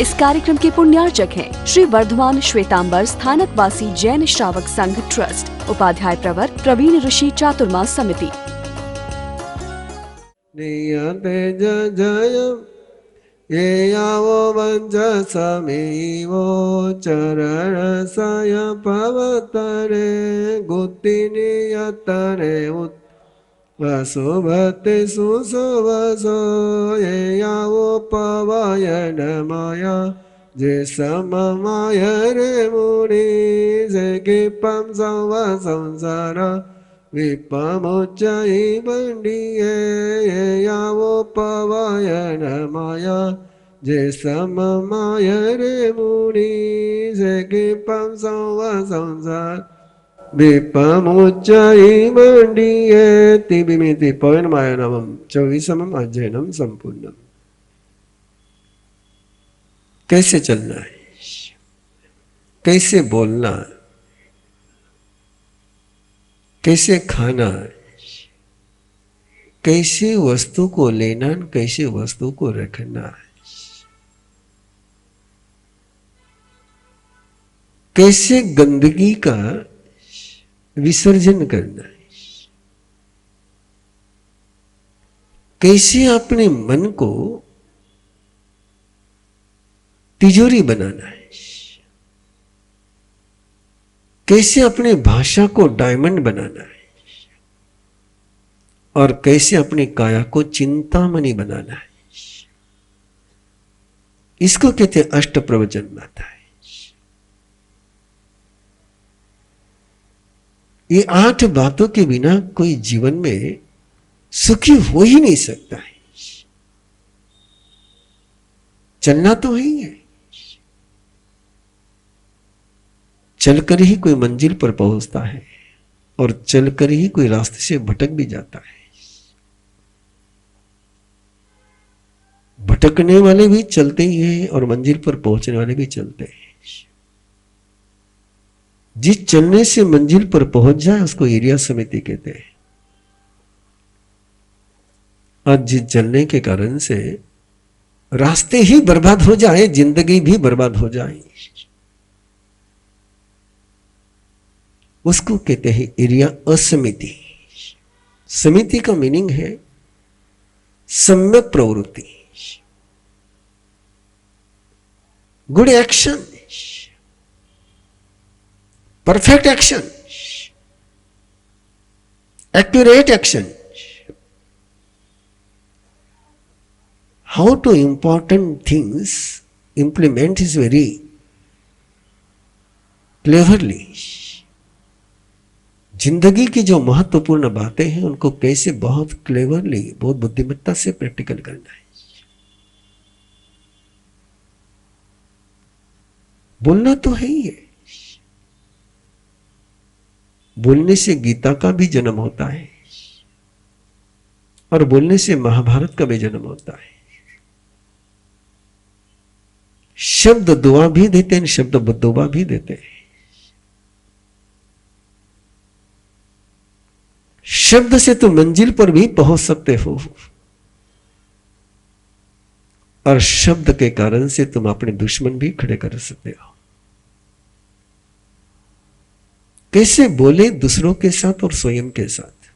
इस कार्यक्रम के पुण्यार्चक हैं श्री वर्धमान श्वेतांबर स्थानकवासी जैन श्रावक संघ ट्रस्ट, उपाध्याय प्रवर प्रवीण ऋषि चातुर्मास समिति। ये यावो वंच समीवो चरण सय पवतरे गुत्तिनि यतरे वसुभते सुसुवसो ये यावो पवयन माया जे सममाय रे मुनि जे किपम संव संसार विपमुच्चै बंडिये ये यावो पवयन माया जे सममाय रे मुनि जे किपम संव संसार विपमुच्चै बंडिये तिबिमिति पवनमायनमं 24वें अध्ययनम संपूर्णम। कैसे चलना है, कैसे बोलना, कैसे खाना, कैसे वस्तु को लेना, कैसे वस्तु को रखना, कैसे गंदगी का विसर्जन करना है, कैसे अपने मन को तिजोरी बनाना है, कैसे अपने भाषा को डायमंड बनाना है और कैसे अपनी काया को चिंतामणि बनाना है। इसको कहते हैं अष्ट प्रवचन माता है। ये 8 बातों के बिना कोई जीवन में सुखी हो ही नहीं सकता है। चलना तो ही है, चलकर ही कोई मंजिल पर पहुंचता है और चलकर ही कोई रास्ते से भटक भी जाता है। भटकने वाले भी चलते ही हैं और मंजिल पर पहुंचने वाले भी चलते हैं। जिस चलने से मंजिल पर पहुंच जाए उसको एरिया समिति कहते हैं। आज जिस चलने के कारण से रास्ते ही बर्बाद हो जाए, जिंदगी भी बर्बाद हो जाए, उसको कहते हैं एरिया असमिति। समिति का मीनिंग है सम्यक प्रवृत्ति, good action, perfect action, accurate action. How to important things implement is very cleverly. जिंदगी की जो महत्वपूर्ण बातें हैं उनको कैसे बहुत क्लेवरली, बहुत बुद्धिमत्ता से प्रैक्टिकल करना है। बोलना तो है ही है। बोलने से गीता का भी जन्म होता है और बोलने से महाभारत का भी जन्म होता है। शब्द दुआ भी देते हैं, शब्द बद्दुआ भी देते हैं। शब्द से तुम मंजिल पर भी पहुंच सकते हो और शब्द के कारण से तुम अपने दुश्मन भी खड़े कर सकते हो। कैसे बोले दूसरों के साथ और स्वयं के साथ,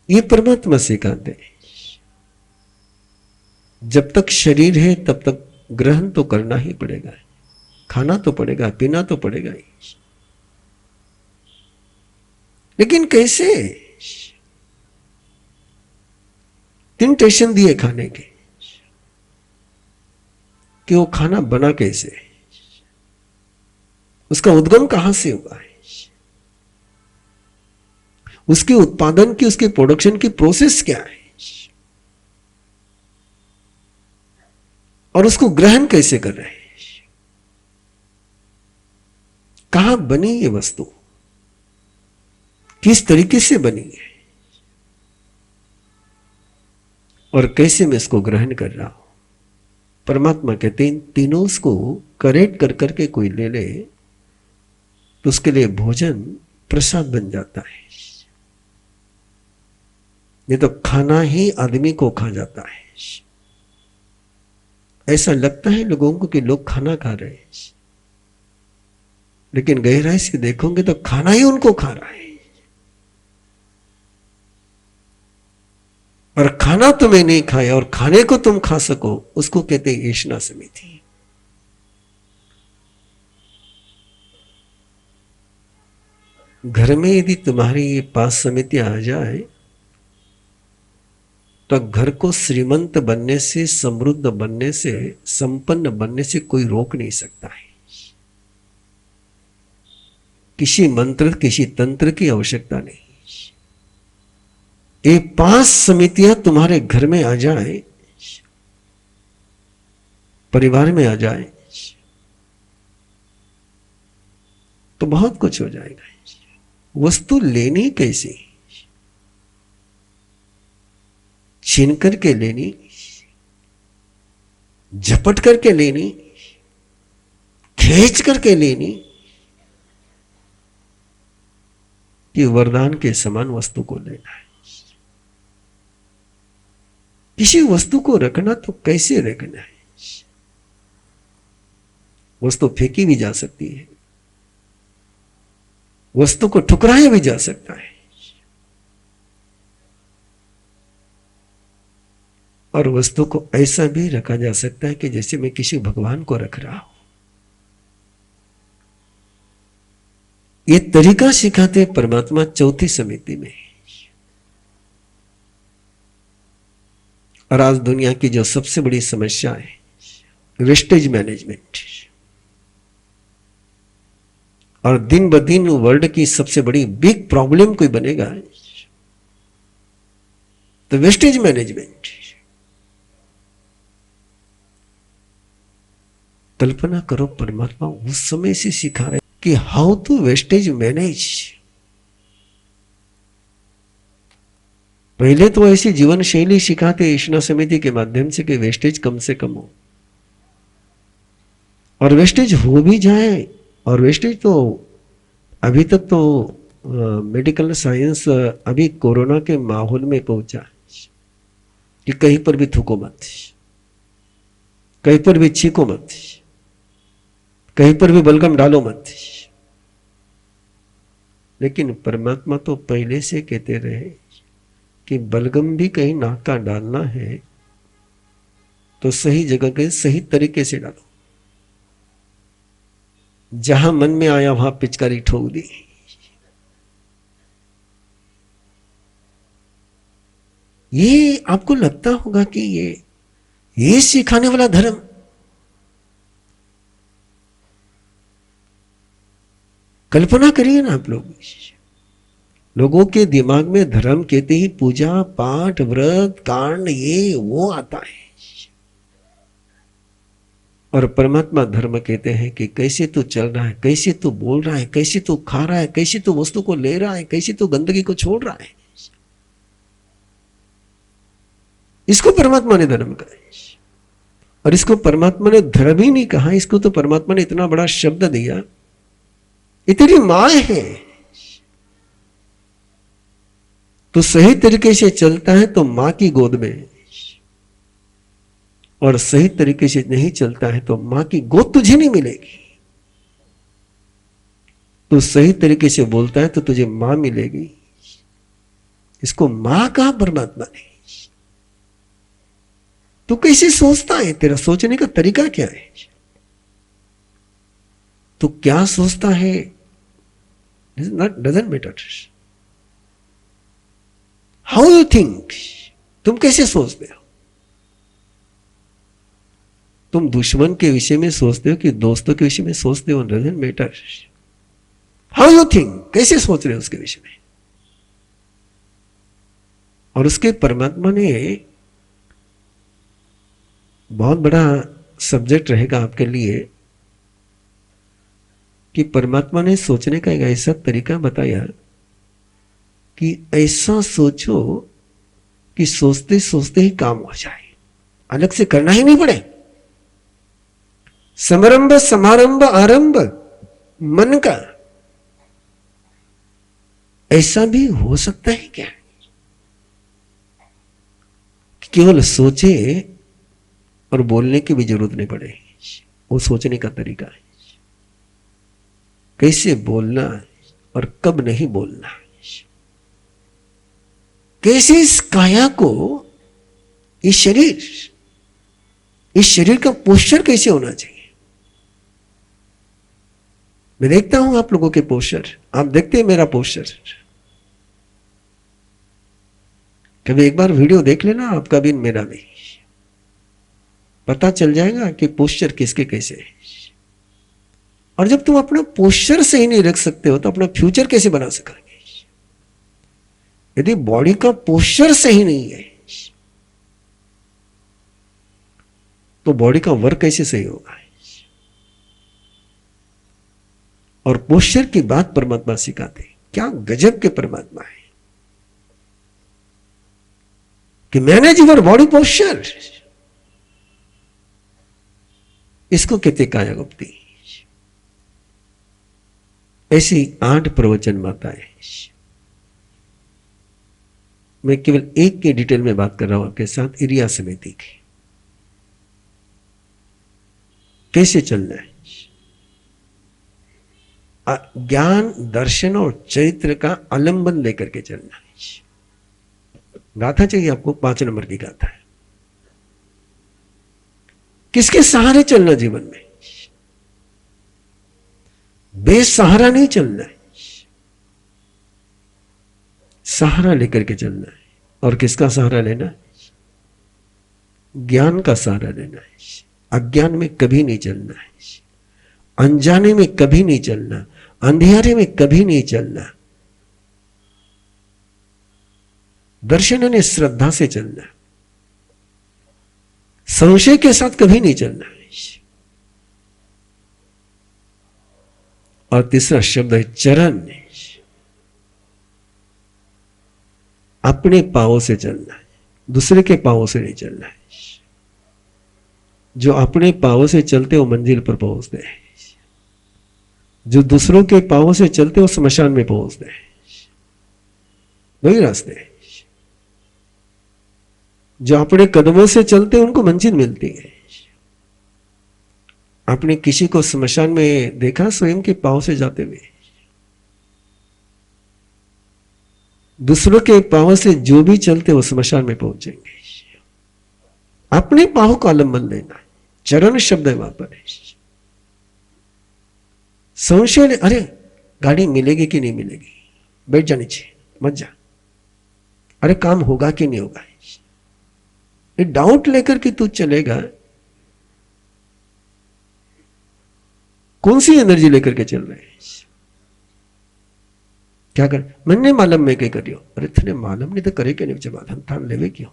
ये परमात्मा सिखाते हैं। जब तक शरीर है तब तक ग्रहण तो करना ही पड़ेगा, खाना तो पड़ेगा, पीना तो पड़ेगा ही। लेकिन कैसे? 3 टेंशन दिए खाने के कि वो खाना बना कैसे, उसका उद्गम कहां से हुआ है, उसके उत्पादन की, उसके प्रोडक्शन की प्रोसेस क्या है और उसको ग्रहण कैसे कर रहे हैं, कहां बनी ये वस्तु, किस तरीके से बनी है और कैसे मैं इसको ग्रहण कर रहा हूं। परमात्मा कहते हैं तीनों को करेक्ट कर करके कोई ले ले तो उसके लिए भोजन प्रसाद बन जाता है। नहीं तो खाना ही आदमी को खा जाता है। ऐसा लगता है लोगों को कि लोग खाना खा रहे हैं, लेकिन गहराई से देखोगे तो खाना ही उनको खा रहा है। और खाना तुम्हें नहीं खाया और खाने को तुम खा सको, उसको कहते हैं ऐषणा समिति। घर में यदि तुम्हारी ये 5 समितियां आ जाए तो घर को श्रीमंत बनने से, समृद्ध बनने से, संपन्न बनने से कोई रोक नहीं सकता है। किसी मंत्र, किसी तंत्र की आवश्यकता नहीं। ये 5 समितियां तुम्हारे घर में आ जाए, परिवार में आ जाए, तो बहुत कुछ हो जाएगा। वस्तु लेनी कैसी? छीन करके लेनी, झपट करके लेनी, खींच करके लेनी, कि वरदान के समान वस्तु को लेना है। किसी वस्तु को रखना तो कैसे रखना है? वस्तु फेंकी भी जा सकती है, वस्तु को ठुकराया भी जा सकता है, और वस्तु को ऐसा भी रखा जा सकता है कि जैसे मैं किसी भगवान को रख रहा हूं। ये तरीका सिखाते परमात्मा 4थी समिति में। और आज दुनिया की जो सबसे बड़ी समस्या है, वेस्टेज मैनेजमेंट, और दिन ब दिन वर्ल्ड की सबसे बड़ी बिग प्रॉब्लम कोई बनेगा तो वेस्टेज मैनेजमेंट। कल्पना करो, परमात्मा उस समय से सिखा रहे कि हाउ टू वेस्टेज मैनेज। पहले तो ऐसी जीवन शैली सिखाते ऐषणा समिति के माध्यम से कि वेस्टेज कम से कम हो, और वेस्टेज हो भी जाए, और वेस्टेज तो अभी तक तो मेडिकल साइंस अभी कोरोना के माहौल में पहुंचा कि कहीं पर भी थूको मत, कहीं पर भी छीको मत, कहीं पर भी बलगम डालो मत। लेकिन परमात्मा तो पहले से कहते रहे कि बलगम भी कहीं नाक का डालना है तो सही जगह के सही तरीके से डालो। जहां मन में आया वहां पिचकारी ठोक दी। ये आपको लगता होगा कि ये सिखाने वाला धर्म। कल्पना करिए ना आप लोग, लोगों के दिमाग में धर्म कहते ही पूजा पाठ व्रत कांड ये वो आता है, और परमात्मा धर्म कहते हैं कि कैसे तू चल रहा है, कैसे तू बोल रहा है, कैसे तू खा रहा है, कैसे तू वस्तु को ले रहा है, कैसे तू गंदगी को छोड़ रहा है। इसको परमात्मा ने धर्म कहा। और इसको परमात्मा ने धर्म ही नहीं कहा, इसको तो परमात्मा ने इतना बड़ा शब्द दिया, इतनी मां है तो सही तरीके से चलता है तो मां की गोद में, और सही तरीके से नहीं चलता है तो मां की गोद तुझे नहीं मिलेगी। तो सही तरीके से बोलता है तो तुझे मां मिलेगी। इसको मां कहा परमात्मा ने। तू कैसे सोचता है, तेरा सोचने का तरीका क्या है, तू क्या सोचता है, doesn't matter. How you think, तुम कैसे सोचते हो। तुम दुश्मन के विषय में सोचते हो कि दोस्तों के विषय में सोचते हो, doesn't matter. How you think, कैसे सोच रहे हो उसके विषय में। और उसके परमात्मा ने बहुत बड़ा सब्जेक्ट रहेगा आपके लिए कि परमात्मा ने सोचने का एक ऐसा तरीका बताया कि ऐसा सोचो कि सोचते सोचते ही काम हो जाए, अलग से करना ही नहीं पड़े। समारंभ समारंभ आरंभ मन का, ऐसा भी हो सकता है क्या, केवल सोचे और बोलने की भी जरूरत नहीं पड़ेगी। वो सोचने का तरीका है, कैसे बोलना और कब नहीं बोलना, कैसे इस काया को, इस शरीर का पोस्चर कैसे होना चाहिए। मैं देखता हूं आप लोगों के पोस्चर, आप देखते हैं मेरा पोस्चर। कभी एक बार वीडियो देख लेना आपका भी मेरा भी, पता चल जाएगा कि पोस्चर किसके कैसे है। और जब तुम अपना पोस्चर सही नहीं रख सकते हो तो अपना फ्यूचर कैसे बना सकोगे। यदि बॉडी का पोस्चर सही नहीं है तो बॉडी का वर्क कैसे सही होगा। और पोस्चर की बात परमात्मा सिखाते, क्या गजब के परमात्मा है कि मैनेज योर बॉडी पोस्चर। इसको कहते काया गुप्ती। ऐसी 8 प्रवचन माताएं। मैं केवल एक की डिटेल में बात कर रहा हूं आपके साथ, इरिया समिति की। कैसे चलना है, ज्ञान, दर्शन और चरित्र का आलंबन लेकर के चलना है। गाथा चाहिए आपको, 5 नंबर की गाथा है। किसके सहारे चलना जीवन में, बेसहारा नहीं चलना है, सहारा लेकर के चलना है। और किसका सहारा लेना है, ज्ञान का सहारा लेना है। अज्ञान में कभी नहीं चलना है, अनजाने में कभी नहीं चलना, अंधियारे में कभी नहीं चलना। दर्शन यानी श्रद्धा से चलना, संशय के साथ कभी नहीं चलना है। और तीसरा शब्द है चरण, अपने पांवों से चलना है, दूसरे के पांवों से नहीं चलना है। जो अपने पांवों से चलते वो मंजिल पर पहुंचते हैं, जो दूसरों के पांवों से चलते वो स्मशान में पहुंचते हैं। वही रास्ते हैं। जो अपने कदमों से चलते उनको मंजिल मिलती है। आपने किसी को स्मशान में देखा स्वयं के पांव से जाते हुए? दूसरों के पांव से जो भी चलते वो स्मशान में पहुंचेंगे। अपने पांव का आलंबन लेना है। चरण शब्द है वहां पर। संशय, अरे गाड़ी मिलेगी कि नहीं मिलेगी, बैठ जानी चाहिए, मत जा, अरे काम होगा कि नहीं होगा, ये डाउट लेकर के तू चलेगा। कौन सी एनर्जी लेकर के चल रहे हैं? क्या कर, मैंने मालूम में कहीं करियो, अरे थने मालूम नहीं तो करे के नहीं, जब थान लेवे क्यों,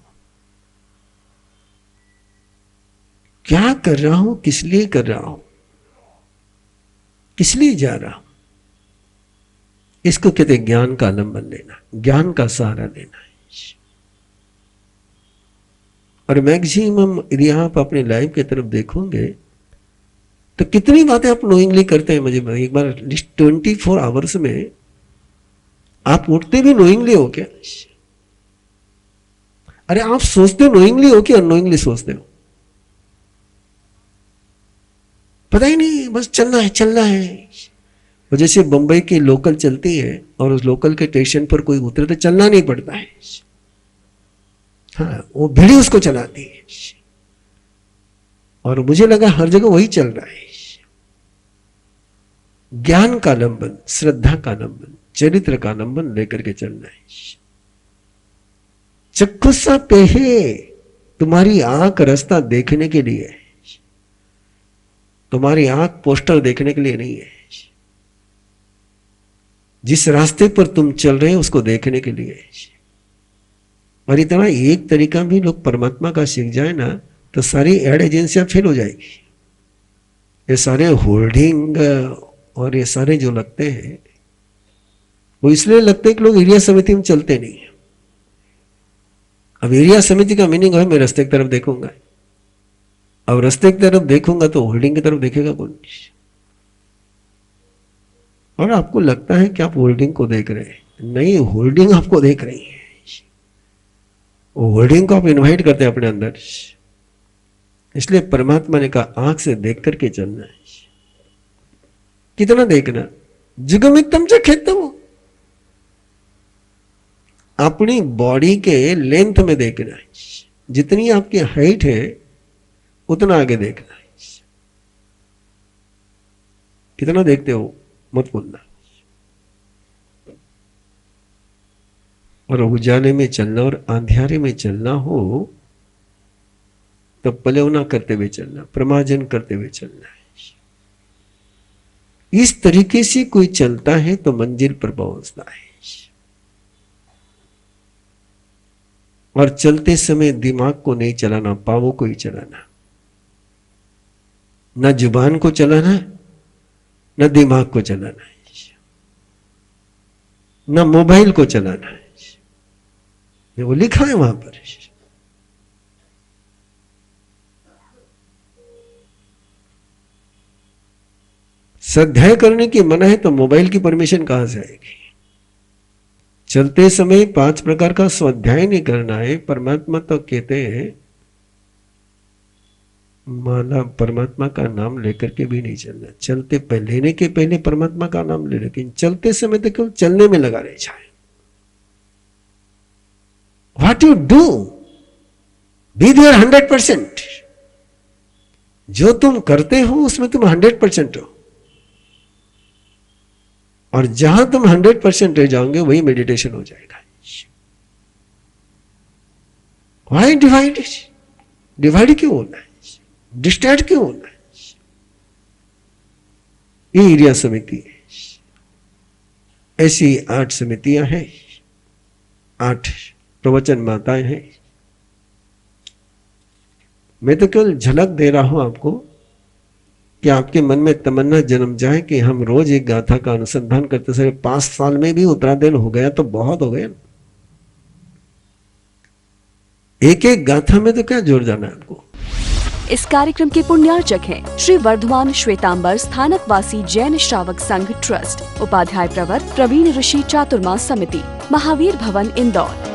क्या कर रहा हूं, किस लिए कर रहा हूं, किस लिए जा रहा हूं। इसको कहते ज्ञान का आलंबन लेना, ज्ञान का सहारा लेना है। और मैक्सिमम यदि आप अपने लाइफ की तरफ देखोगे तो कितनी बातें आप नोइंगली करते हैं। मुझे एक बार एटलीस्ट 24 आवर्स में आप उठते भी नोइंगली हो क्या? अरे आप सोचते नोइंगली हो कि अननोइंगली सोचते हो? पता ही नहीं, बस चलना है चलना है। और जैसे बंबई की लोकल चलती है और उस लोकल के स्टेशन पर कोई उतरे तो चलना नहीं पड़ता है, हाँ वो भीड़ी उसको चलाती है। और मुझे लगा हर जगह वही चल रहा है। ज्ञान का आलंबन, श्रद्धा का आलंबन, चरित्र का आलंबन लेकर के चलना है। चक्षुषा पेहे, तुम्हारी आंख रास्ता देखने के लिए है, तुम्हारी आंख पोस्टर देखने के लिए नहीं है। जिस रास्ते पर तुम चल रहे हो उसको देखने के लिए है। और इतना एक तरीका भी लोग परमात्मा का सीख जाए ना तो सारी एड एजेंसियां फेल हो जाएगी। ये सारे होल्डिंग और ये सारे जो लगते हैं वो इसलिए लगते हैं कि लोग एरिया समिति में चलते नहीं है। अब एरिया समिति का मीनिंग है मैं रास्ते की तरफ देखूंगा, अब रास्ते की तरफ देखूंगा तो होल्डिंग की तरफ देखेगा कौन? और आपको लगता है कि आप होल्डिंग को देख रहे हैं, नहीं, होल्डिंग आपको देख रही है। होल्डिंग को आप इनवाइट करते हैं अपने अंदर। इसलिए परमात्मा ने कहा आंख से देख करके चलना है। कितना देखना? जुगमितम च खेतम, अपनी बॉडी के लेंथ में देखना है। जितनी आपकी हाइट है उतना आगे देखना है। कितना देखते हो मत बोलना। और उजाले में चलना और अंधियारे में चलना हो तो पलवना करते हुए चलना, प्रमार्जन करते हुए चलना है। इस तरीके से कोई चलता है तो मंजिल पर पहुंचता है। और चलते समय दिमाग को नहीं चलाना, पावों को ही चलाना। न जुबान को चलाना, न दिमाग को चलाना है, न मोबाइल को चलाना है। वो लिखा है वहां पर। स्वाध्याय करने की मना है तो मोबाइल की परमिशन कहां से आएगी? चलते समय 5 प्रकार का स्वाध्याय नहीं करना है। परमात्मा तो कहते हैं माला परमात्मा का नाम लेकर के भी नहीं चलना। चलते लेने के पहले परमात्मा का नाम ले, लेकिन चलते समय तो केवल चलने में लगा रहे जाए। What you do, be there 100%। जो तुम करते हो उसमें तुम 100% हो। और जहां तुम 100% रह जाओगे वही मेडिटेशन हो जाएगा। Why divide? डिवाइड क्यों होना है? डिस्ट्रैक्ट क्यों होना है? ये एरिया समिति है। ऐसी 8 समितियां हैं, 8 प्रवचन माताएं हैं। मैं तो केवल झलक दे रहा हूं आपको कि आपके मन में तमन्ना जन्म जाए कि हम रोज एक गाथा का अनुसंधान करते समय 5 साल में भी उतरा दिन हो गया तो बहुत हो गया। एक एक गाथा में तो क्या जोड़ जाना है आपको। इस कार्यक्रम के पुण्यार्चक हैं श्री वर्धमान श्वेतांबर स्थानकवासी जैन श्रावक संघ ट्रस्ट, उपाध्याय प्रवर प्रवीण ऋषि चातुर्मास समिति, महावीर भवन इंदौर।